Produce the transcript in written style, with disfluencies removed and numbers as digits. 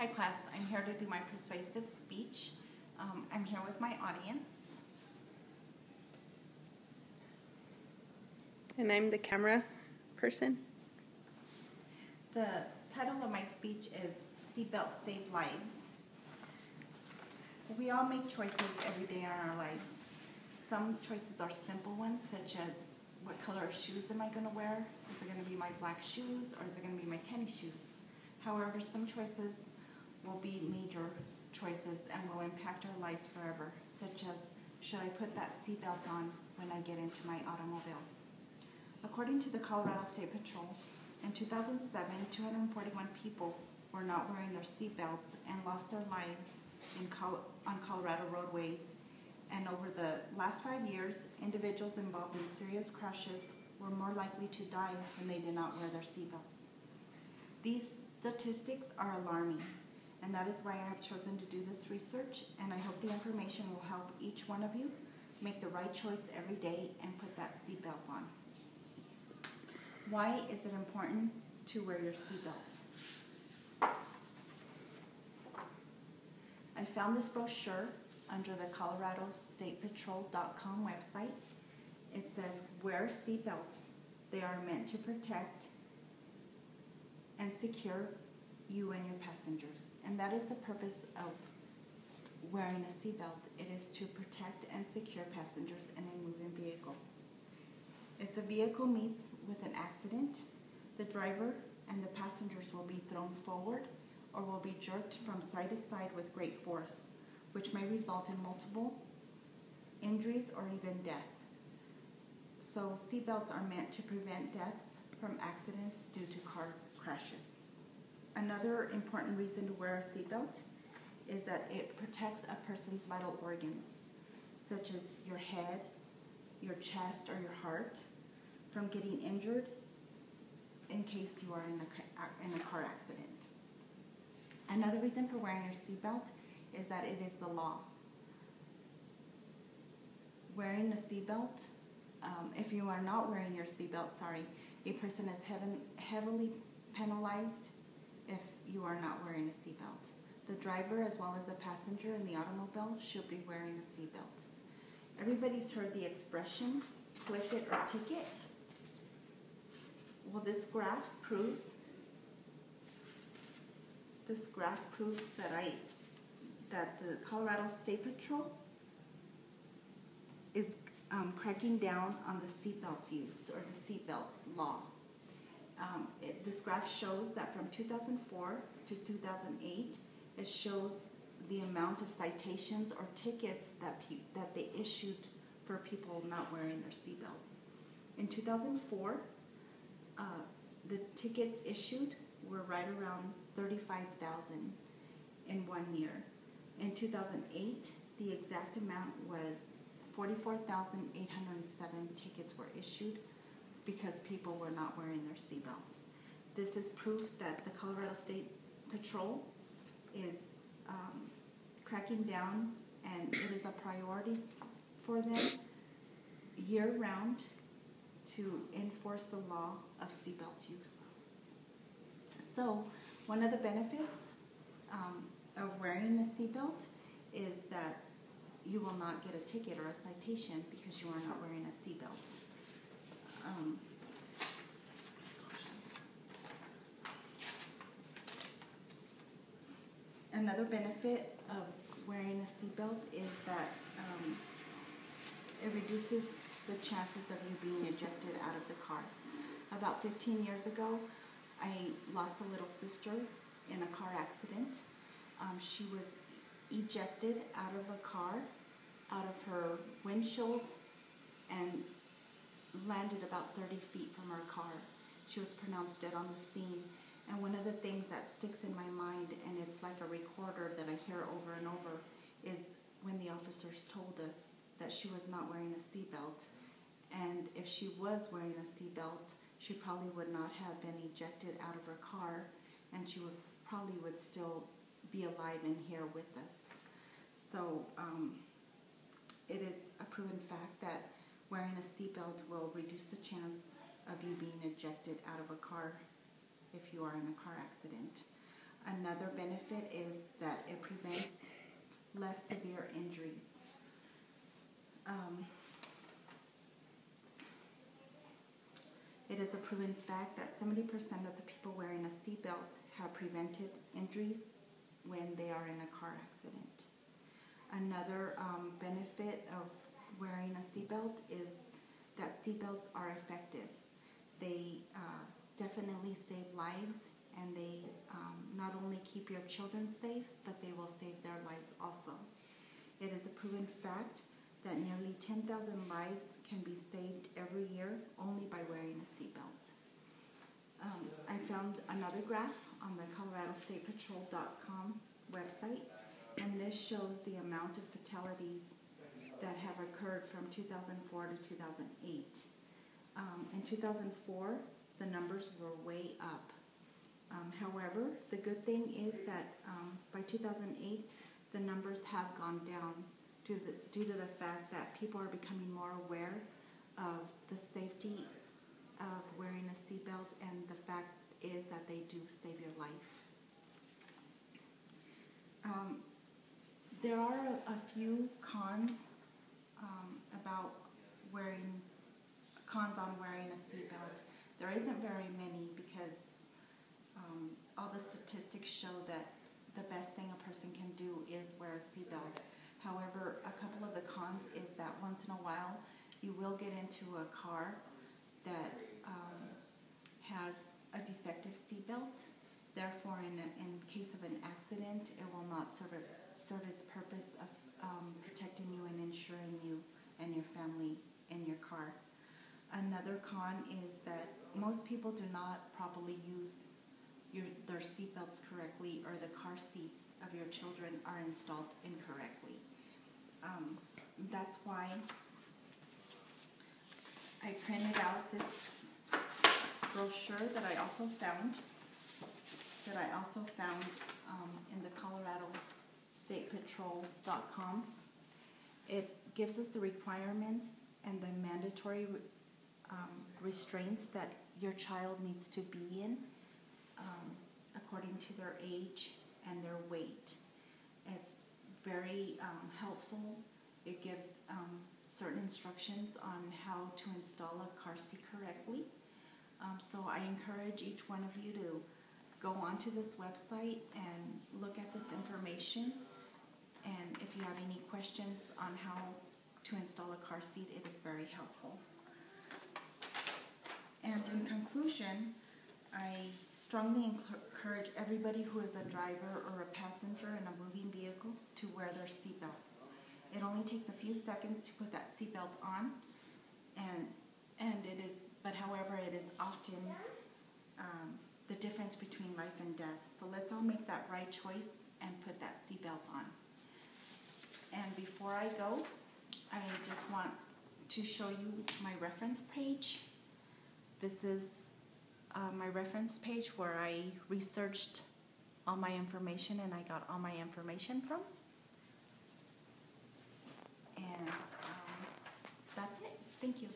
Hi class, I'm here to do my persuasive speech. I'm here with my audience. And I'm the camera person. The title of my speech is Seatbelts Save Lives. We all make choices every day in our lives. Some choices are simple ones, such as what color of shoes am I going to wear? Is it going to be my black shoes or is it going to be my tennis shoes? However, some choices will be major choices and will impact our lives forever, such as, should I put that seatbelt on when I get into my automobile? According to the Colorado State Patrol, in 2007, 241 people were not wearing their seatbelts and lost their lives on Colorado roadways. And over the last 5 years, individuals involved in serious crashes were more likely to die when they did not wear their seatbelts. These statistics are alarming, and that is why I have chosen to do this research, and I hope the information will help each one of you make the right choice every day and put that seatbelt on. Why is it important to wear your seatbelt? I found this brochure under the ColoradoStatePatrol.com website. It says, wear seatbelts. They are meant to protect and secure you and your passengers. And that is the purpose of wearing a seatbelt. It is to protect and secure passengers in a moving vehicle. If the vehicle meets with an accident, the driver and the passengers will be thrown forward or will be jerked from side to side with great force, which may result in multiple injuries or even death. So seatbelts are meant to prevent deaths from accidents due to car crashes. Another important reason to wear a seatbelt is that it protects a person's vital organs, such as your head, your chest, or your heart, from getting injured in case you are in a car accident. Another reason for wearing your seatbelt is that it is the law. Wearing a seatbelt, if you are not wearing your seatbelt, a person is heavily penalized if you are not wearing a seatbelt. The driver as well as the passenger in the automobile should be wearing a seatbelt. Everybody's heard the expression, click it or ticket. Well, this graph proves that the Colorado State Patrol is cracking down on the seatbelt use or the seatbelt law. This graph shows that from 2004 to 2008, it shows the amount of citations or tickets that they issued for people not wearing their seatbelts. In 2004, the tickets issued were right around 35,000 in 1 year. In 2008, the exact amount was 44,807 tickets were issued because people were not wearing their seatbelts. This is proof that the Colorado State Patrol is cracking down, and it is a priority for them year-round to enforce the law of seatbelt use. So one of the benefits of wearing a seatbelt is that you will not get a ticket or a citation because you are not wearing a seatbelt. Another benefit of wearing a seatbelt is that it reduces the chances of you being ejected out of the car. About 15 years ago, I lost a little sister in a car accident. She was ejected out of a car, out of her windshield, and landed about 30 feet from her car. She was pronounced dead on the scene. And one of the things that sticks in my mind, and it's like a recorder that I hear over and over, is when the officers told us that she was not wearing a seatbelt. And if she was wearing a seatbelt, she probably would not have been ejected out of her car, and she probably would still be alive and here with us. So it is a proven fact that wearing a seatbelt will reduce the chance of you being ejected out of a car if you are in a car accident. Another benefit is that it prevents less severe injuries. It is a proven fact that 70% of the people wearing a seatbelt have prevented injuries when they are in a car accident. Another benefit of wearing a seatbelt is that seatbelts are effective. They definitely save lives, and they not only keep your children safe, but they will save their lives also. It is a proven fact that nearly 10,000 lives can be saved every year only by wearing a seatbelt. I found another graph on the ColoradoStatePatrol.com website, and this shows the amount of fatalities that have occurred from 2004 to 2008. In 2004, the numbers were way up. However, the good thing is that by 2008, the numbers have gone down due to the fact that people are becoming more aware of the safety of wearing a seatbelt, and the fact is that they do save your life. There are a few cons on wearing a seatbelt. There isn't very many because all the statistics show that the best thing a person can do is wear a seatbelt. However, a couple of the cons is that once in a while you will get into a car that has a defective seatbelt. Therefore, in case of an accident, it will not serve its purpose of protecting you and insuring you and your family in your car. Another con is that most people do not properly use their seatbelts correctly, or the car seats of your children are installed incorrectly. That's why I printed out this brochure that I also found in the ColoradoStatePatrol.com. It gives us the requirements and the mandatory restraints that your child needs to be in according to their age and their weight. It's very helpful. It gives certain instructions on how to install a car seat correctly. So I encourage each one of you to go onto this website and look at this information. And if you have any questions on how to install a car seat, it is very helpful. And in conclusion, I strongly encourage everybody who is a driver or a passenger in a moving vehicle to wear their seatbelts. It only takes a few seconds to put that seatbelt on, however, it is often the difference between life and death. So let's all make that right choice and put that seatbelt on. And before I go, I just want to show you my reference page. This is my reference page where I researched all my information and I got all my information from. And that's it. Thank you.